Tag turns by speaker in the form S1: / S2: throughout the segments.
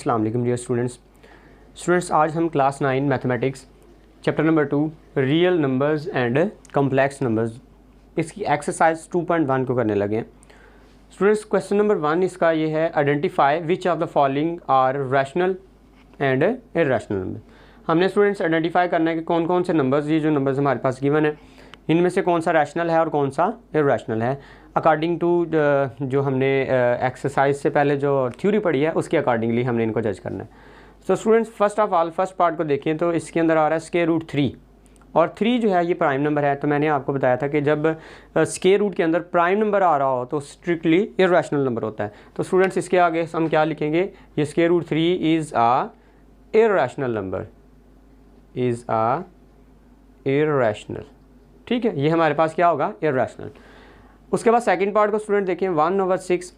S1: अस्सलाम वालेकुम dear students आज हम class 9 mathematics chapter number 2 real numbers and complex numbers इसकी एक्सरसाइज 2.1 को करने लगे हैं। स्टूडेंट्स क्वेश्चन नंबर 1 इसका ये है, identify which of the following are rational and irrational number. हमने स्टूडेंट्स आइडेंटिफाई करना है कि कौन कौन से नंबर्स, ये जो नंबर्स हमारे पास गिवन है, इनमें से कौन सा रैशनल है और कौन सा इर्रेशनल है अकॉर्डिंग टू जो हमने एक्सरसाइज से पहले जो थ्योरी पढ़ी है उसके अकॉर्डिंगली हमने इनको जज करना है। So students first of all first part को देखें तो इसके अंदर आ रहा है स्क्वायर रूट 3 और 3 जो है ये प्राइम नंबर है। तो मैंने आपको बताया था कि जब स्क्वायर रूट के अंदर प्राइम नंबर आ रहा हो तो स्ट्रिक्टली इर्रेशनल नंबर होता है। तो स्टूडेंट्स इसके आगे हम क्या लिखेंगे, ये square root 3 is a irrational number, is a irrational. ठीक है, ये हमारे पास क्या होगा, इर्रेशनल। उसके बाद सेकंड पार्ट को स्टूडेंट देखें 1/6,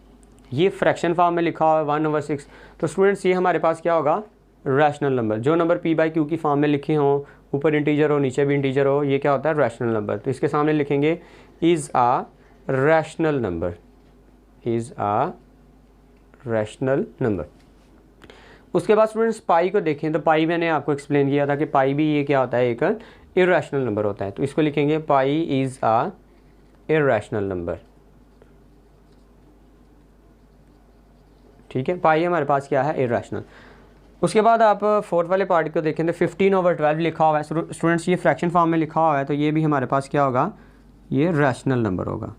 S1: ये फ्रैक्शन फॉर्म में लिखा हुआ है 1/6। तो स्टूडेंट्स ये हमारे पास क्या होगा, रैशनल नंबर। जो नंबर p/q की फॉर्म में लिखे हों, ऊपर इंटीजर हो नीचे भी इंटीजर हो, ये क्या होता है, रैशनल नंबर। तो इसके सामने लिखेंगे is a rational number, is a rational number. उसके बाद स्टूडेंट्स पाई को देखें तो पाई मैंने आपको एक्सप्लेन किया था कि पाई भी ये क्या होता है, एक इर्रेशनल नंबर होता है। तो इसको लिखेंगे पाई इज़ आ इर्रेशनल नंबर। ठीक है, पाई हमारे पास क्या है, इर्रेशनल। उसके बाद आप फोर्थ वाले पार्ट को देखें तो 15/12 लिखा हुआ है स्टूडेंट्स, ये फ्रैक्शन फॉर्म में लिखा हुआ है। तो ये भी हमारे पास क्या होगा, ये रैशनल नंबर होगा।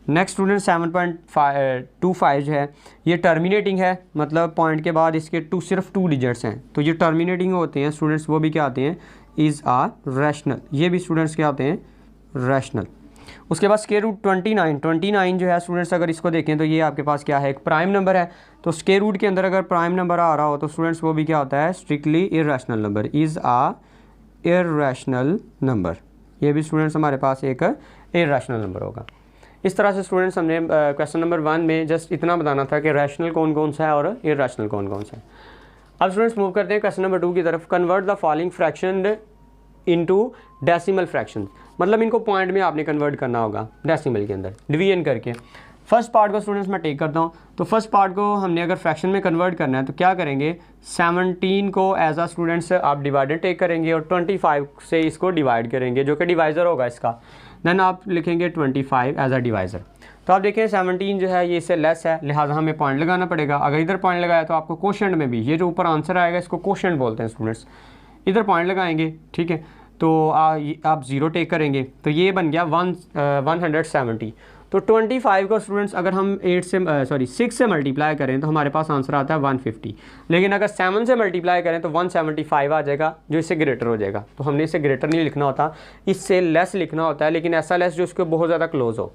S1: नेक्स्ट स्टूडेंट 7.25 जो है ये टर्मिनेटिंग है, मतलब पॉइंट के बाद इसके सिर्फ 2 डिजिट्स हैं। तो ये टर्मिनेटिंग होते हैं स्टूडेंट्स, वो भी क्या आते हैं, इज़ आ रैशनल। ये भी स्टूडेंट्स क्या होते हैं, रैशनल। उसके बाद स्क्वायर रूट 29 जो है स्टूडेंट्स, अगर इसको देखें तो ये आपके पास क्या है, एक प्राइम नंबर है। तो स्क्वायर रूट के अंदर अगर प्राइम नंबर आ रहा हो तो स्टूडेंट्स वो भी क्या होता है, strictly irrational number, is a irrational number. ये भी स्टूडेंट्स हमारे पास एक इर्रेशनल नंबर होगा। इस तरह से स्टूडेंट्स हमने क्वेश्चन नंबर 1 में जस्ट इतना बताना था कि रैशनल कौन कौन सा है और इर्रेशनल कौन कौन सा है। अब स्टूडेंट्स मूव करते हैं क्वेश्चन नंबर 2 की तरफ। Convert the following fraction into decimal fraction, मतलब इनको पॉइंट में आपने कन्वर्ट करना होगा डेसिमल के अंदर डिवीजन करके। फर्स्ट पार्ट को स्टूडेंट्स मैं टेक करता हूँ। तो फर्स्ट पार्ट को हमने अगर फ्रैक्शन में कन्वर्ट करना है तो क्या करेंगे, 17 को एज आ स्टूडेंट्स आप डिवाइडेड टेक करेंगे और 25 से इसको डिवाइड करेंगे जो कि डिवाइज़र होगा इसका। देन आप लिखेंगे 25 एज आ डिवाइज़र। तो आप देखें 17 जो है ये इससे लेस है, लिहाजा हमें पॉइंट लगाना पड़ेगा। अगर इधर पॉइंट लगाया तो आपको क्वोशंट में भी, ये जो ऊपर आंसर आएगा इसको क्वोशंट बोलते हैं स्टूडेंट्स, इधर पॉइंट लगाएंगे। ठीक है, तो आप 0 टेक करेंगे तो ये बन गया 170। तो 25 को स्टूडेंट्स अगर हम 6 से मल्टीप्लाई करें तो हमारे पास आंसर आता है 150। लेकिन अगर 7 से मल्टीप्लाई करें तो 175 आ जाएगा, जो इससे ग्रेटर हो जाएगा। तो हमने इसे ग्रेटर नहीं लिखना होता, इससे लेस लिखना होता है, लेकिन ऐसा लेस जो उसको बहुत ज़्यादा क्लोज हो।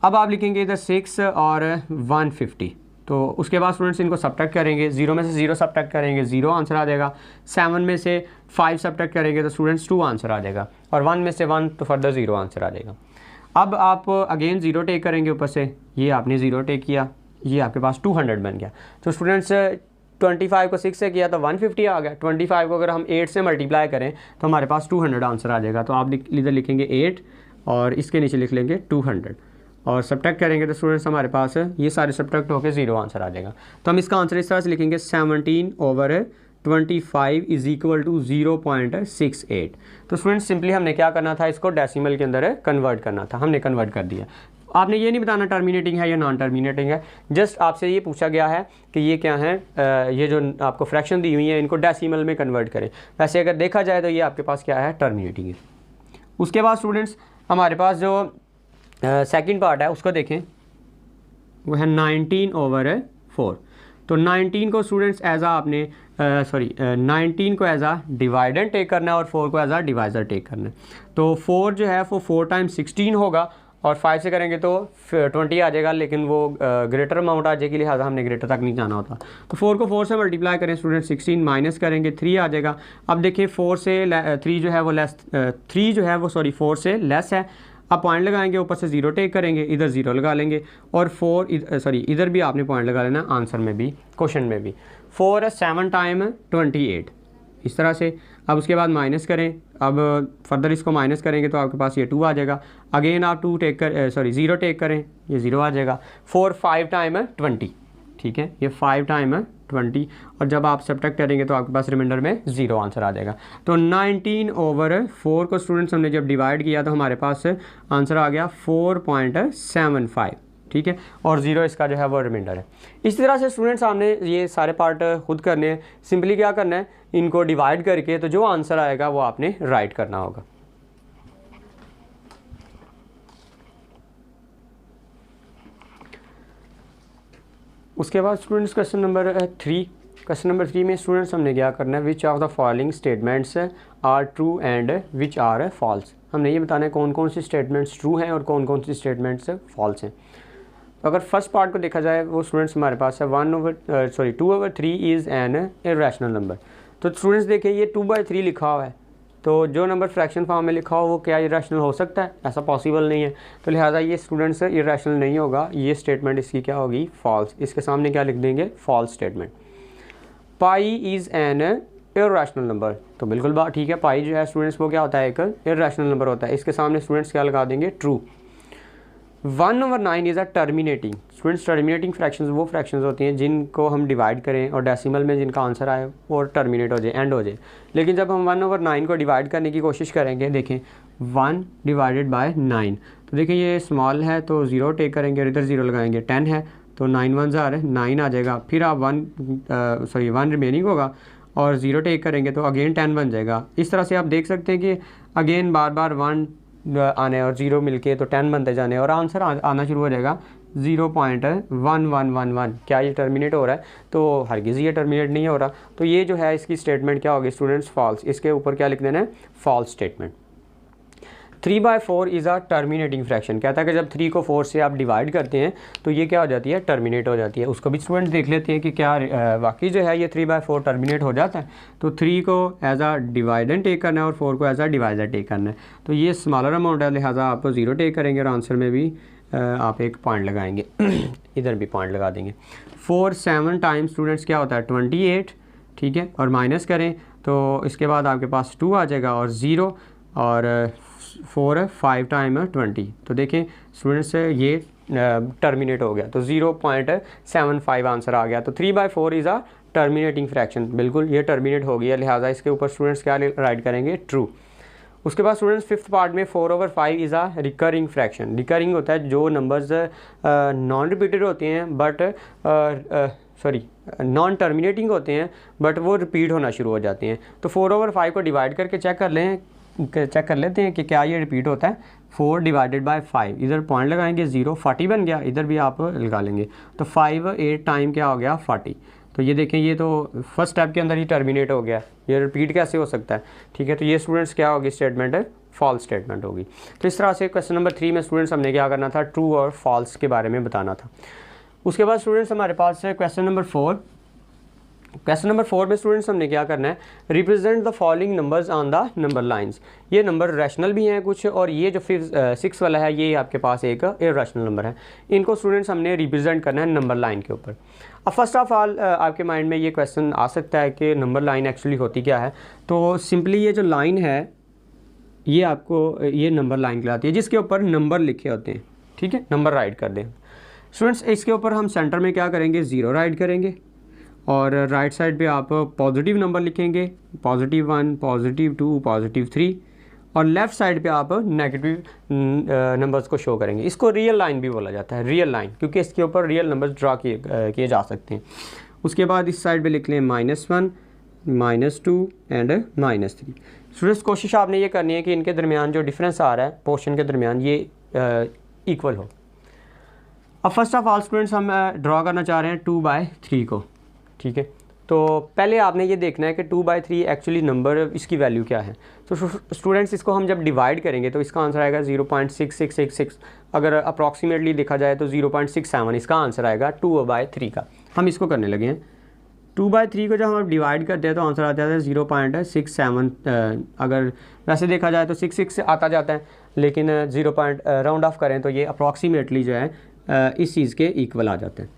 S1: अब आप लिखेंगे इधर 6 और 150। तो उसके बाद स्टूडेंट्स इनको सब्ट्रैक्ट करेंगे, 0 में से 0 सब्ट्रैक्ट करेंगे, 0 आंसर आ जाएगा। 7 में से 5 सब्ट्रैक्ट करेंगे तो स्टूडेंट्स 2 आंसर आ जाएगा, और 1 में से 1 तो फर्दर 0 आंसर आ जाएगा। अब आप अगेन 0 टेक करेंगे ऊपर से, ये आपने 0 टेक किया, ये आपके पास 200 बन गया। तो स्टूडेंट्स 25 को 6 से किया तो 150 आ गया। 25 को अगर हम 8 से मल्टीप्लाई करें तो हमारे पास 200 आंसर आ जाएगा। तो आप इधर लिखेंगे 8 और इसके नीचे लिख लेंगे 200 और सब्ट्रैक्ट करेंगे तो स्टूडेंट्स हमारे पास ये सारे सब्ट्रैक्ट होकर 0 आंसर आ जाएगा। तो हम इसका आंसर इस तरह से लिखेंगे 17/25 इज इक्वल टू 0.68। तो स्टूडेंट्स सिंपली हमने क्या करना था, इसको डेसिमल के अंदर कन्वर्ट करना था, हमने कन्वर्ट कर दिया। आपने ये नहीं बताना टर्मिनेटिंग है या नॉन टर्मिनेटिंग है, जस्ट आपसे ये पूछा गया है कि ये क्या है, ये जो आपको फ्रैक्शन दी हुई है इनको डेसिमल में कन्वर्ट करें। वैसे अगर देखा जाए तो ये आपके पास क्या है, टर्मिनेटिंग है। उसके बाद स्टूडेंट्स हमारे पास जो सेकंड पार्ट है उसको देखें, वो है 19/4। तो 19 को स्टूडेंट्स एज आ आपने 19 को एज आ डिवाइडेंड टेक करना है और 4 को एज आ डिवाइज़र टेक करना है। तो 4 जो है वो 4 टाइम्स 16 होगा और 5 से करेंगे तो 20 आ जाएगा, लेकिन वो ग्रेटर अमाउंट आ जाएगी, लिहाजा हमने ग्रेटर तक नहीं जाना होता। तो 4 को 4 से मल्टीप्लाई करें स्टूडेंट, 16 माइनस करेंगे 3 आ जाएगा। अब देखिए 4 से 3 जो है वो 4 से लेस है। अब पॉइंट लगाएंगे, ऊपर से 0 टेक करेंगे, इधर 0 लगा लेंगे और इधर भी आपने पॉइंट लगा लेना आंसर में भी, क्वेश्चन में भी। 4 7 टाइम 28 इस तरह से। अब उसके बाद माइनस करें, अब फर्दर इसको माइनस करेंगे तो आपके पास ये 2 आ जाएगा। अगेन आप 0 टेक करें, ये 0 आ जाएगा। 4 5 टाइम है 20, ठीक है, ये 5 टाइम है 20, और जब आप सब्ट्रैक्ट करेंगे तो आपके पास रिमाइंडर में 0 आंसर आ जाएगा। तो 19/4 को स्टूडेंट्स हमने जब डिवाइड किया तो हमारे पास आंसर आ गया 4.75, ठीक है, और 0 इसका जो है वो रिमाइंडर है। इसी तरह से स्टूडेंट्स हमने ये सारे पार्ट खुद करने हैं। सिंपली क्या करना है, इनको डिवाइड करके तो जो आंसर आएगा वो आपने राइट करना होगा। उसके बाद स्टूडेंट्स क्वेश्चन नंबर 3 में स्टूडेंट्स हमने क्या करना है, which of the following statements are true and which are false. हमने ये बताना है कौन कौन सी स्टेटमेंट्स ट्रू हैं और कौन कौन सी स्टेटमेंट्स फॉल्स हैं। तो अगर फर्स्ट पार्ट को देखा जाए वो स्टूडेंट्स हमारे पास है 2/3 इज़ एन इरेशनल नंबर। तो स्टूडेंट्स देखिए ये 2/3 लिखा हुआ है, तो जो नंबर फ्रैक्शन फॉर्म में लिखा हो वो क्या इरेशनल हो सकता है? ऐसा पॉसिबल नहीं है। तो लिहाजा ये स्टूडेंट्स इरेशनल नहीं होगा, ये स्टेटमेंट इसकी क्या होगी, फॉल्स। इसके सामने क्या लिख देंगे, false statement. Pi is an irrational number, तो बिल्कुल बात ठीक है, पाई जो है स्टूडेंट्स वो क्या होता है, एक इरेशनल नंबर होता है। इसके सामने स्टूडेंट्स क्या लगा देंगे, true. 1/9 is a terminating. Students terminating fractions वो फ्रैक्शंस होती हैं जिनको हम डिवाइड करें और डेसिमल में जिनका आंसर आए वो टर्मिनेट हो जाए, एंड हो जाए। लेकिन जब हम 1/9 को डिवाइड करने की कोशिश करेंगे, देखें 1 डिवाइडेड बाय 9, तो देखिए ये स्मॉल है तो 0 टेक करेंगे और इधर 0 लगाएंगे। 10 है तो 9 1 9 आ जाएगा। फिर आप 1 रिमेनिंग होगा और 0 टेक करेंगे तो अगेन 10 बन जाएगा। इस तरह से आप देख सकते हैं कि अगेन बार बार 1 आने और 0 मिलके तो 10 बनते जाने और आंसर आना शुरू हो जाएगा 0.1111। क्या ये टर्मिनेट हो रहा है? तो हरगिज़ ये टर्मिनेट नहीं हो रहा। तो ये जो है इसकी स्टेटमेंट क्या होगी स्टूडेंट्स, फॉल्स। इसके ऊपर क्या लिख देना है, false statement. 3/4 is a terminating fraction. कहता है कि जब 3 को 4 से आप डिवाइड करते हैं तो ये क्या हो जाती है, टर्मिनेट हो जाती है। उसको भी स्टूडेंट देख लेते हैं कि क्या वाकई जो है ये 3/4 टर्मिनेट हो जाता है। तो 3 को एज अ डिवाइडेंड टेक करना है और 4 को एज अ डिवाइजर टेक करना है। तो ये स्मॉलर अमाउंट है, लिहाजा आप 0 टेक करेंगे और आंसर में भी आप एक पॉइंट लगाएंगे इधर भी पॉइंट लगा देंगे। 4 7 टाइम्स स्टूडेंट्स क्या होता है, 28, ठीक है, और माइनस करें तो इसके बाद आपके पास 2 आ जाएगा और 0, और 4 5 टाइम 20। तो देखें स्टूडेंट्स ये टर्मिनेट हो गया, तो 0.75 आंसर आ गया। तो 3/4 इज़ अ टर्मिनेटिंग फ्रैक्शन, बिल्कुल ये टर्मिनेट हो गया, लिहाजा इसके ऊपर स्टूडेंट्स क्या राइट करेंगे, ट्रू। उसके बाद स्टूडेंट्स 5th पार्ट में 4/5 is a recurring fraction. Recurring होता है जो नंबर्स नॉन रिपीटेड होते हैं बट नॉन टर्मिनेटिंग होते हैं बट वो रिपीट होना शुरू हो जाते हैं। तो 4/5 को डिवाइड करके चेक कर लेते हैं कि क्या ये रिपीट होता है। 4 डिवाइडेड बाय 5, इधर पॉइंट लगाएंगे 0, 40 बन गया, इधर भी आप लगा लेंगे। तो 5 8 टाइम क्या हो गया, 40। तो ये देखें ये तो फर्स्ट स्टेप के अंदर ही टर्मिनेट हो गया, ये रिपीट कैसे हो सकता है, ठीक है। तो ये स्टूडेंट्स क्या होगी, स्टेटमेंट है फॉल्स स्टेटमेंट होगी। तो इस तरह से क्वेश्चन नंबर 3 में स्टूडेंट्स हमने क्या करना था, ट्रू और फॉल्स के बारे में बताना था। उसके बाद स्टूडेंट्स हमारे पास है क्वेश्चन नंबर 4। क्वेश्चन नंबर 4 में स्टूडेंट्स हमने क्या करना है, represent the following numbers on the number lines. ये नंबर रैशनल भी हैं कुछ, और ये जो 6 वाला है ये आपके पास एक इरैशनल नंबर है। इनको स्टूडेंट्स हमने रिप्रेजेंट करना है नंबर लाइन के ऊपर। अब फर्स्ट ऑफ ऑल आपके माइंड में ये क्वेश्चन आ सकता है कि नंबर लाइन एक्चुअली होती क्या है। तो सिंपली ये जो लाइन है ये आपको ये नंबर लाइन कहलाती है जिसके ऊपर नंबर लिखे होते हैं, ठीक है, नंबर राइट कर दें। स्टूडेंट्स इसके ऊपर हम सेंटर में क्या करेंगे, 0 राइट करेंगे और राइट साइड पे आप पॉजिटिव नंबर लिखेंगे, +1, +2, +3, और लेफ़्ट साइड पे आप नेगेटिव नंबर्स को शो करेंगे। इसको रियल लाइन भी बोला जाता है, रियल लाइन, क्योंकि इसके ऊपर रियल नंबर्स ड्रा किए जा सकते हैं। उसके बाद इस साइड पे लिख लें -1, -2 एंड -3। स्टूडेंट्स कोशिश आपने ये करनी है कि इनके दरमियान जो डिफरेंस आ रहा है पोर्शन के दरमियान ये इक्वल हो। अब फर्स्ट ऑफ ऑल स्टूडेंट्स हम ड्रा करना चाह रहे हैं 2/3 को, ठीक है। तो पहले आपने ये देखना है कि 2/3 एक्चुअली नंबर इसकी वैल्यू क्या है। तो स्टूडेंट्स इसको हम जब डिवाइड करेंगे तो इसका आंसर आएगा 0.6666। अगर अप्रॉक्सीमेटली देखा जाए तो 0.67 इसका आंसर आएगा 2/3 का। हम इसको करने लगे हैं। 2/3 को जब हम डिवाइड करते हैं तो आंसर आ जाता है 0.67। अगर वैसे देखा जाए तो 66 आता जाता है, लेकिन राउंड ऑफ करें तो ये अप्रॉक्सीमेटली जो है इस चीज़ के इक्वल आ जाते हैं।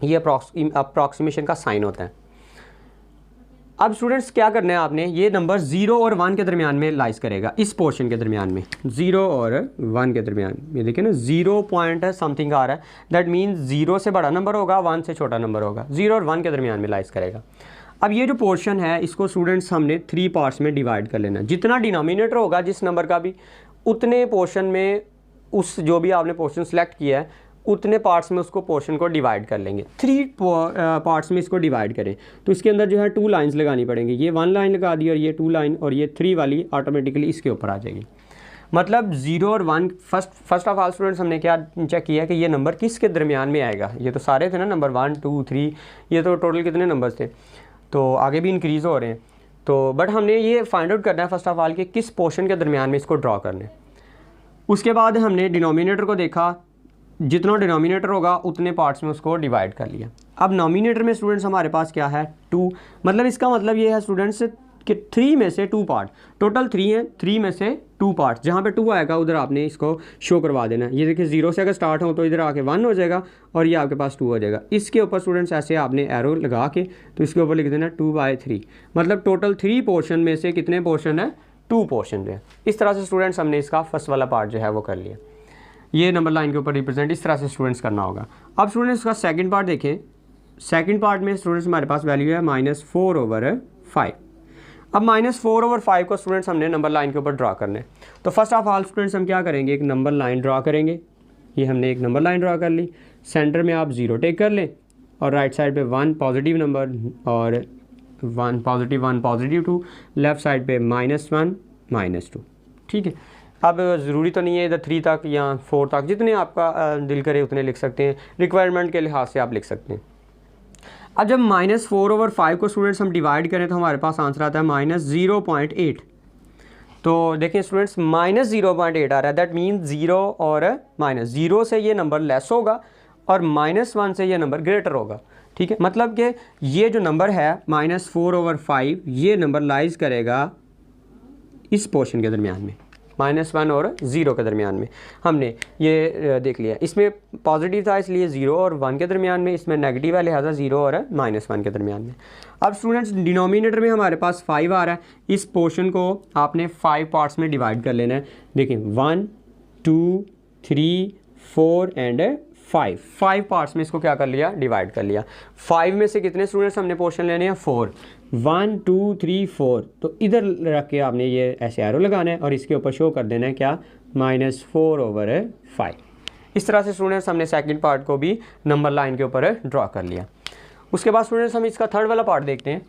S1: ये अप्रॉक्सीमेशन का साइन होता है। अब स्टूडेंट्स क्या करना है आपने, ये नंबर 0 और 1 के दरमियान में लाइज करेगा, इस पोर्शन के दरमियान में 0 और 1 के दरमियान। ये देखिए ना 0 पॉइंट समथिंग आ रहा है, दैट मीन्स 0 से बड़ा नंबर होगा, 1 से छोटा नंबर होगा, 0 और 1 के दरमियान में लाइज करेगा। अब ये जो पोर्शन है इसको स्टूडेंट्स हमने 3 पार्ट्स में डिवाइड कर लेना। जितना डिनोमिनेटर होगा जिस नंबर का भी, उतने पोर्शन में उस जो भी आपने पोर्शन सेलेक्ट किया है उतने पार्ट्स में उसको पोर्शन को डिवाइड कर लेंगे। 3 पार्ट्स में इसको डिवाइड करें तो इसके अंदर जो है 2 लाइंस लगानी पड़ेंगी। ये 1 लाइन लगा दी और ये 2 लाइन, और ये 3 वाली ऑटोमेटिकली इसके ऊपर आ जाएगी। मतलब 0 और 1 फर्स्ट ऑफ ऑल स्टूडेंट्स हमने क्या चेक किया कि ये नंबर किसके दरमियान में आएगा। ये तो सारे थे ना, नंबर 1 2 3, ये तो टोटल कितने नंबर्स थे, तो आगे भी इंक्रीज़ हो रहे हैं। तो बट हमने ये फाइंड आउट करना है फर्स्ट ऑफ ऑल कि किस पोर्शन के दरमियान में इसको ड्रॉ करना है। उसके बाद हमने डिनोमिनेटर को देखा, जितना डिनोमिनेटर होगा उतने पार्ट्स में उसको डिवाइड कर लिया। अब नोमिनेटर में स्टूडेंट्स हमारे पास क्या है 2, मतलब इसका मतलब ये है स्टूडेंट्स कि 3 में से 2 पार्ट, टोटल 3 है, 3 में से 2 पार्ट, जहाँ पे 2 आएगा उधर आपने इसको शो करवा देना है। ये देखिए 0 से अगर स्टार्ट हो तो इधर आके 1 हो जाएगा और ये आपके पास 2 हो जाएगा। इसके ऊपर स्टूडेंट्स ऐसे आपने एरो लगा के तो इसके ऊपर लिख देना 2/3, मतलब टोटल 3 पोर्शन में से कितने पोर्शन है, 2 पोर्शन है। इस तरह से स्टूडेंट्स हमने इसका फर्स्ट वाला पार्ट जो है वो कर लिया। ये नंबर लाइन के ऊपर रिप्रेजेंट इस तरह से स्टूडेंट्स करना होगा। अब स्टूडेंट्स का सेकंड पार्ट देखें। सेकंड पार्ट में स्टूडेंट्स हमारे पास वैल्यू है -4/5। अब -4/5 को स्टूडेंट्स हमने नंबर लाइन के ऊपर ड्रा करना है। तो फर्स्ट ऑफ ऑल स्टूडेंट्स हम क्या करेंगे, एक नंबर लाइन ड्रा करेंगे। ये हमने एक नंबर लाइन ड्रा कर ली, सेंटर में आप 0 टेक कर लें और राइट साइड पे 1 पॉजिटिव नंबर और 1 पॉजिटिव 2, लेफ़्ट साइड पे -1 -2। ठीक है, अब ज़रूरी तो नहीं है इधर 3 तक या 4 तक, जितने आपका दिल करे उतने लिख सकते हैं, रिक्वायरमेंट के लिहाज से आप लिख सकते हैं। अब जब -4/5 को स्टूडेंट्स हम डिवाइड करें तो हमारे पास आंसर आता है -0.8। तो देखें स्टूडेंट्स -0.8 आ रहा है, दैट मीन 0 और -0 से ये नंबर लेस होगा और -1 से ये नंबर ग्रेटर होगा। ठीक है, मतलब कि ये जो नंबर है -4/5 ये नंबर लाइज करेगा इस पोर्शन के दरमियान में, -1 और 0 के दरमियान में। हमने ये देख लिया, इसमें पॉजिटिव था इसलिए 0 और 1 के दरमियान में, इसमें नेगेटिव है लिहाजा 0 और -1 के दरमियान में। अब स्टूडेंट्स डिनोमिनेटर में हमारे पास 5 आ रहा है, इस पोर्शन को आपने 5 पार्ट्स में डिवाइड कर लेना है। देखिए 1 2 3 4 एंड 5 पार्ट्स में इसको क्या कर लिया, डिवाइड कर लिया। 5 में से कितने स्टूडेंट्स हमने पोर्शन लेने हैं, 4, 1 2 3 4। तो इधर रख के आपने ये ऐसे एरो लगाना है और इसके ऊपर शो कर देना है क्या, -4/5। इस तरह से स्टूडेंट्स हमने सेकंड पार्ट को भी नंबर लाइन के ऊपर ड्रॉ कर लिया। उसके बाद स्टूडेंट्स हम इसका थर्ड वाला पार्ट देखते हैं।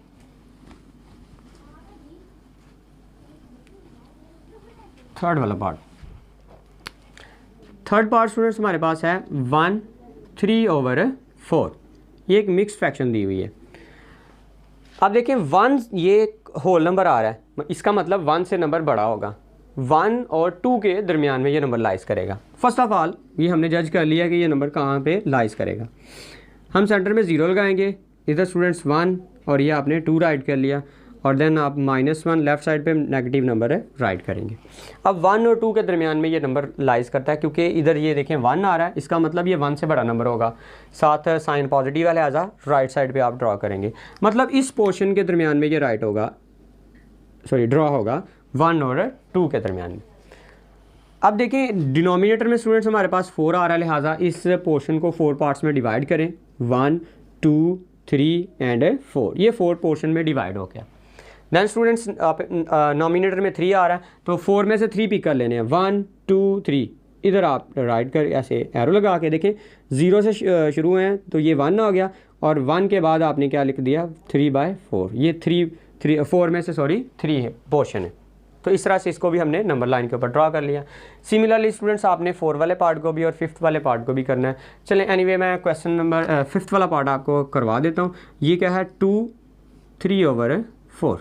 S1: थर्ड पार्ट स्टूडेंट्स हमारे पास है 1 3/4। ये एक मिक्स फ्रैक्शन दी हुई है। अब देखें 1 ये होल नंबर आ रहा है, इसका मतलब 1 से नंबर बड़ा होगा, 1 और 2 के दरमियान में ये नंबर लाइज करेगा। फर्स्ट ऑफ ऑल ये हमने जज कर लिया कि ये नंबर कहाँ पे लाइज करेगा। हम सेंटर में 0 लगाएंगे, इधर स्टूडेंट्स 1 और ये आपने 2 राइट कर लिया और देन आप -1 लेफ़्ट साइड पे नेगेटिव नंबर है राइट करेंगे। अब 1 और 2 के दरमियान में ये नंबर लाइज करता है, क्योंकि इधर ये देखें 1 आ रहा है, इसका मतलब ये 1 से बड़ा नंबर होगा, साथ साइन पॉजिटिव है लिहाजा राइट साइड पे आप ड्रॉ करेंगे। मतलब इस पोर्शन के दरमियान में ये राइट होगा, सॉरी ड्रॉ होगा 1 और 2 के दरमियान में। अब देखें डिनोमिनेटर में स्टूडेंट्स हमारे पास 4 आ रहा है, लिहाजा इस पोर्शन को 4 पार्ट्स में डिवाइड करें, 1 2 3 एंड 4। ये 4 पोर्शन में डिवाइड हो गया। दैन स्टूडेंट्स नोमिनेटर में 3 आ रहा है तो 4 में से 3 पिक कर लेने हैं, 1 2 3। इधर आप राइट कर ऐसे एरो लगा के देखें 0 से शुरू हैं तो ये 1 आ गया और 1 के बाद आपने क्या लिख दिया 3/4। ये 4 में से 3 है पोर्शन है। तो इस तरह से इसको भी हमने नंबर लाइन के ऊपर ड्रॉ कर लिया। सिमिलरली स्टूडेंट्स आपने 4 वाले पार्ट को भी और 5th वाले पार्ट को भी करना है। चलें एनीवे मैं क्वेश्चन नंबर 5th वाला पार्ट आपको करवा देता हूँ। ये क्या है 2 3/4।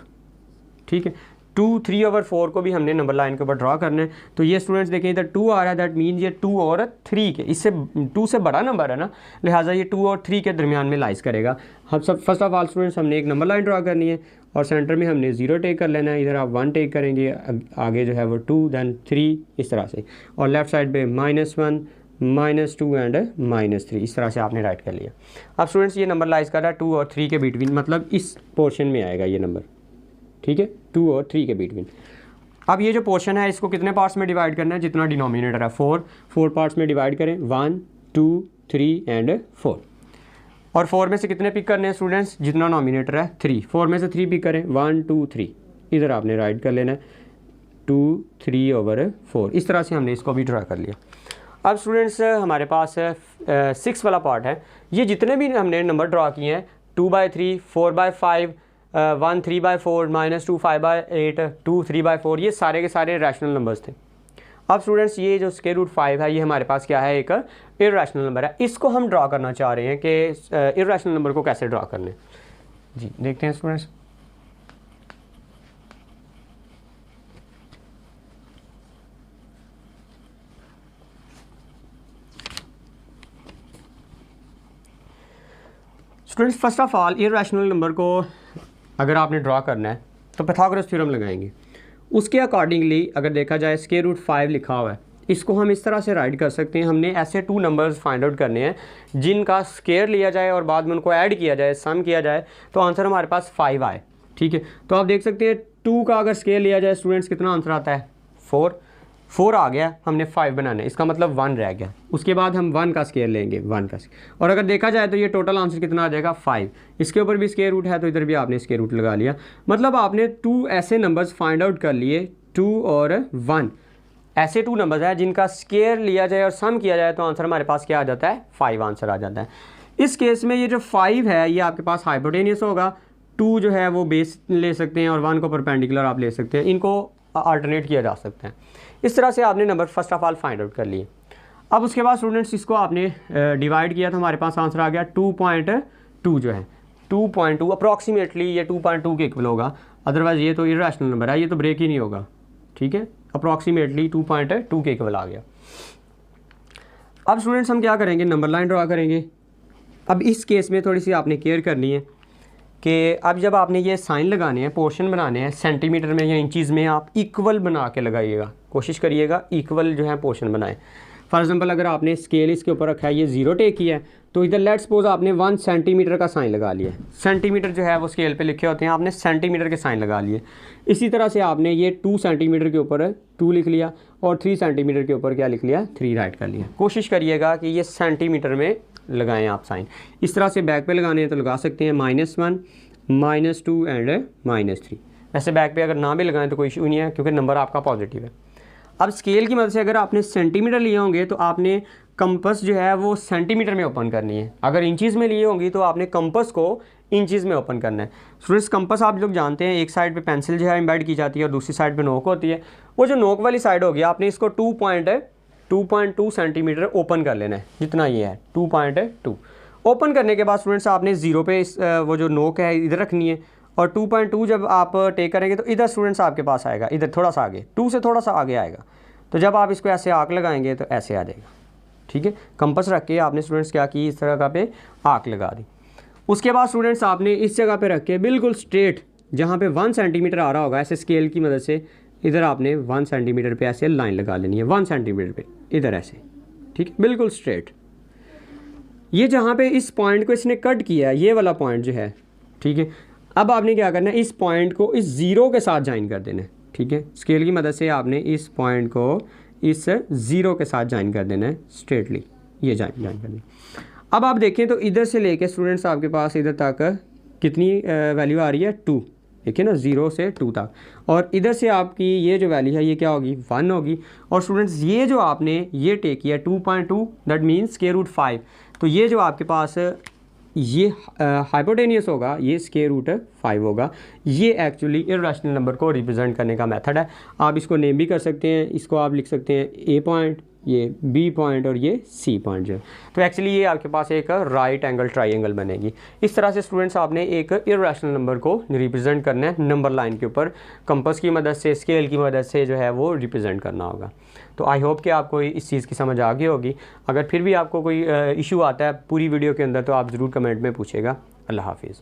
S1: ठीक है, 2 3/4 को भी हमने नंबर लाइन के ऊपर ड्रॉ करना है। तो ये स्टूडेंट्स देखें इधर 2 आ रहा है, दैट मीन ये 2 और 3 के, इससे 2 से बड़ा नंबर है ना, लिहाजा ये 2 और 3 के दरमियान में लाइज करेगा। हम सब फर्स्ट ऑफ ऑल स्टूडेंट्स हमने एक नंबर लाइन ड्रॉ करनी है और सेंटर में हमने 0 टेक कर लेना है, इधर आप 1 टेक करेंगे, आगे जो है वो 2 दैन 3 इस तरह से, और लेफ़्ट साइड पे -1 -2 एंड -3, इस तरह से आपने राइट कर लिया। अब स्टूडेंट्स ये नंबर लाइज कर रहा है 2 और 3 के बिटवीन, मतलब इस पोर्शन में आएगा ये नंबर, ठीक है, 2 और 3 के बिटवीन। अब ये जो पोर्शन है इसको कितने पार्ट्स में डिवाइड करना है, जितना डिनोमिनेटर है 4 पार्ट्स में डिवाइड करें, 1 2 3 एंड 4। और 4 में से कितने पिक करने हैं स्टूडेंट्स, जितना नोमिनेटर है 3, 4 में से 3 पिक करें, 1 2 3, इधर आपने राइट कर लेना है 2 3/4। इस तरह से हमने इसको भी ड्रा कर लिया। अब स्टूडेंट्स हमारे पास 6 वाला पार्ट है। ये जितने भी हमने नंबर ड्रा किए हैं 2/3, 4/5, 1 3/4, -2 5/8, 2 3/4, ये सारे के सारे रैशनल नंबर्स थे। अब स्टूडेंट्स ये जो स्क्वायर रूट 5 है ये हमारे पास क्या है, एक इर्रेशनल नंबर है। इसको हम ड्रा करना चाह रहे हैं कि इर्रेशनल नंबर को कैसे ड्रा करने, जी देखते हैं students. Students first of all irrational number को अगर आपने ड्रा करना है तो पाइथागोरस थ्योरम लगाएंगे। उसके अकॉर्डिंगली अगर देखा जाए स्क्वायर रूट 5 लिखा हुआ है, इसको हम इस तरह से राइट कर सकते हैं। हमने ऐसे 2 नंबर्स फाइंड आउट करने हैं जिनका स्क्वायर लिया जाए और बाद में उनको ऐड किया जाए, सम किया जाए, तो आंसर हमारे पास 5 आए, ठीक है। तो आप देख सकते हैं 2 का अगर स्क्वायर लिया जाए स्टूडेंट्स कितना आंसर आता है, 4 आ गया, हमने 5 बनाना है, इसका मतलब 1 रह गया। उसके बाद हम 1 का स्क्वायर लेंगे, 1 का स्क्वायर, और अगर देखा जाए तो ये टोटल आंसर कितना आ जाएगा 5। इसके ऊपर भी स्क्वायर रूट है तो इधर भी आपने स्क्वायर रूट लगा लिया। मतलब आपने 2 ऐसे नंबर्स फाइंड आउट कर लिए, 2 और 1 ऐसे 2 नंबर्स हैं जिनका स्क्वायर लिया जाए और सम किया जाए तो आंसर हमारे पास क्या आ जाता है, 5 आंसर आ जाता है। इस केस में ये जो 5 है ये आपके पास हाइपोटेनियस होगा, 2 जो है वो बेस ले सकते हैं और 1 को परपेंडिकुलर आप ले सकते हैं, इनको अल्टरनेट किया जा सकता है। इस तरह से आपने number first of all find out कर लिए। अब उसके बाद स्टूडेंट्स इसको आपने डिवाइड किया तो हमारे पास आंसर आ गया 2.2 जो है 2.2 अप्रॉक्सीमेटली ये 2.2 के इक्वल होगा। अदरवाइज़ ये तो इर्रेशनल नंबर है, ये तो ब्रेक ही नहीं होगा, ठीक है। अप्रॉक्सीमेटली 2.2 के इक्वल आ गया। अब स्टूडेंट्स हम क्या करेंगे, नंबर लाइन ड्रा करेंगे। अब इस केस में थोड़ी सी आपने केयर करनी है कि अब जब आपने ये साइन लगाने हैं, पोर्शन बनाने हैं, सेंटीमीटर में या इंचज़ में आप इक्वल बना के लगाइएगा, कोशिश करिएगा इक्वल जो है पोर्शन बनाएं। फॉर एग्जांपल अगर आपने स्केल इसके ऊपर रखा है, ये 0 टेक किया है, तो इधर लेट्स सपोज आपने 1 सेंटीमीटर का साइन लगा लिया। सेंटीमीटर जो है वो स्केल पे लिखे होते हैं, आपने सेंटीमीटर के साइन लगा लिए। इसी तरह से आपने ये 2 सेंटीमीटर के ऊपर 2 लिख लिया और 3 सेंटीमीटर के ऊपर क्या लिख लिया, 3 राइट कर लिया। कोशिश करिएगा कि ये सेंटीमीटर में लगाएं आप साइन। इस तरह से बैक पे लगाने हैं तो लगा सकते हैं -1 -2 एंड -3। वैसे बैक पे अगर ना भी लगाएं तो कोई इशू नहीं है क्योंकि नंबर आपका पॉजिटिव है। अब स्केल की मदद से अगर आपने सेंटीमीटर लिए होंगे तो आपने कंपस जो है वो सेंटीमीटर में ओपन करनी है। अगर इंचज़ में लिए होंगी तो आपने कंपस को इंचज़ में ओपन करना है। स्टूडेंट्स कंपस आप लोग जानते हैं, एक साइड पे पेंसिल जो है एम्बेड की जाती है और दूसरी साइड पे नोक होती है। वो जो नोक वाली साइड होगी आपने इसको 2.2 सेंटीमीटर ओपन कर लेना है, जितना ये है 2.2। ओपन करने के बाद स्टूडेंट्स आपने 0 पे वो जो नोक है इधर रखनी है और 2.2 जब आप टेक करेंगे तो इधर स्टूडेंट्स आपके पास आएगा, इधर थोड़ा सा आगे, 2 से थोड़ा सा आगे आएगा। तो जब आप इसको ऐसे आँख लगाएंगे तो ऐसे आ जाएगा, ठीक है। कंपस रख के आपने स्टूडेंट्स क्या की, इस तरह का पे आँख लगा दी। उसके बाद स्टूडेंट्स आपने इस जगह पे रख के बिल्कुल स्ट्रेट जहाँ पे 1 सेंटीमीटर आ रहा होगा ऐसे स्केल की मदद से इधर आपने 1 सेंटीमीटर पे ऐसे लाइन लगा लेनी है, 1 सेंटीमीटर पे इधर ऐसे, ठीक है, बिल्कुल स्ट्रेट। ये जहाँ पे इस पॉइंट को इसने कट किया है, ये वाला पॉइंट जो है, ठीक है। अब आपने क्या करना है, इस पॉइंट को इस 0 के साथ ज्वाइन कर देना है, ठीक है। स्केल की मदद से आपने इस पॉइंट को इस 0 के साथ ज्वाइन कर देना है स्ट्रेटली, ये ज्वाइन कर देना। अब आप देखें तो इधर से लेके स्टूडेंट्स आपके पास इधर तक कितनी वैल्यू आ रही है, 2, देखिए ना, 0 से 2 तक। और इधर से आपकी ये जो वैल्यू है ये क्या होगी, 1 होगी। और स्टूडेंट्स ये जो आपने ये टेक किया 2.2 दैट मीन्स स्क्वायर रूट 5, तो ये जो आपके पास ये हाइपोटेनियस होगा, ये स्क्वायर रूट 5 होगा। ये एक्चुअली इर्रेशनल नंबर को रिप्रेजेंट करने का मेथड है। आप इसको नेम भी कर सकते हैं, इसको आप लिख सकते हैं ए पॉइंट, ये बी पॉइंट और ये सी पॉइंट जो है। तो एक्चुअली ये आपके पास एक राइट एंगल ट्राइंगल बनेगी। इस तरह से स्टूडेंट्स आपने एक इर्रेशनल नंबर को रिप्रेजेंट करना है नंबर लाइन के ऊपर, कंपास की मदद से, स्केल की मदद से जो है वो रिप्रेजेंट करना होगा। तो आई होप कि आपको इस चीज़ की समझ आ गई होगी। अगर फिर भी आपको कोई इशू आता है पूरी वीडियो के अंदर तो आप ज़रूर कमेंट में पूछेगा। अल्लाह हाफिज़।